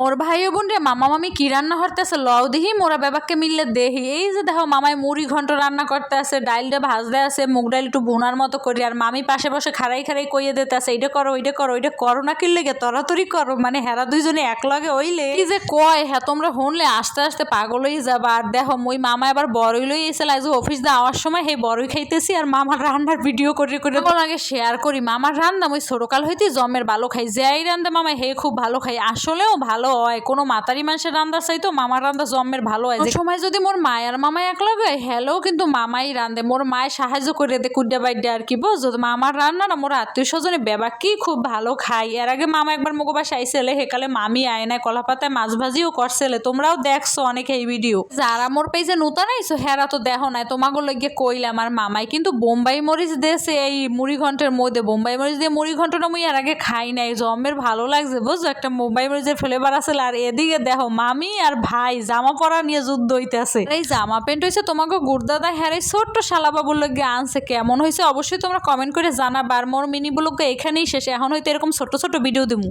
ওর ভাই বোন রে মামা মামি কি রান্না করতে আছে লও দেখি মোরা বেবাককে মিললে দেখি। এই যে দেখো মামাই মুড়ি ঘন্ট রান্না করতে আছে, ডাইলটা ভাজতে আছে, মুগ ডাইল একটু বোনার মতো করি, আর মামি পাশে বসে খাড়াই খাড়াই কইয়ে দিতে আছে এইটা করো ওইটা করো, ওইটা করো না কি লেগে তরাতরি করো, মানে হেরা দুইজনে এক লগে হইলে কি যে কয় হ্যাঁ তোমরা হনলে আস্তে আস্তে পাগল হয়ে যাবা। আর দেখো মই মামা আবার বড়ই লই এসে আজ অফিস দিয়ে আওয়ার সময় হে বড়ই খাইতেছি আর মামার রান্নার ভিডিও করে করে আগে শেয়ার করি। মামার রান্না মই ছোটকাল হইতে জমের ভালো খাই, যাই রান্দা মামা হে খুব ভালো খাই, আসলেও ভালো হয়। কোনো মাতারি মানুষের রান্দার চাইতো মামার রান্দা জমের ভালো হয়। যে সময় যদি মোর মায়ের মামাই এক লগে হ্যালো কিন্তু মামাই রান্ধে, মোর মায়ের সাহায্য করে দে কুড্ডা বাইডা আর কি বুঝছো। মামার রান্না না মোর আত্মীয় স্বজনে বেবা কি খুব ভালো খাই। এর আগে মামা একবার মুগো বাসায় আইসেলে হেকালে মামি আয়নায় কলা পাতায় মাছ ভাজিও করছেলে, তোমরাও দেখছো অনেকে এই ভিডিও। যারা মোর পেজে নতুন আইছো হেরা তো দেখো নাই, তোমাকে লইগে কইলাম। আর মামাই কিন্তু বোম্বাই মরিচ দিয়েছে এই মুড়ি ঘন্টের মধ্যে, বোম্বাই মরিচ দিয়ে মুড়ি ঘন্টটা মুই এর আগে খাই নাই, জমের ভালো লাগছে বুঝছো, একটা বোম্বাই মরিচের ফ্লেভার আছে। আর এদিকে দেখো মামি আর ভাই জামা পরা নিয়ে যুদ্ধ হইতেছে। এই জামা প্যান্ট হয়েছে তোমাকে গুড়দাদা হ্যাঁ এই ছোট্ট শালাবাবুর লগে আনছে, কেমন হয়েছে অবশ্যই তোমরা কমেন্ট করে জানাবা। আর মোর মিনি ব্লগ এখানেই শেষ, এখন হয়তো এরকম ছোট ছোট ভিডিও দিব।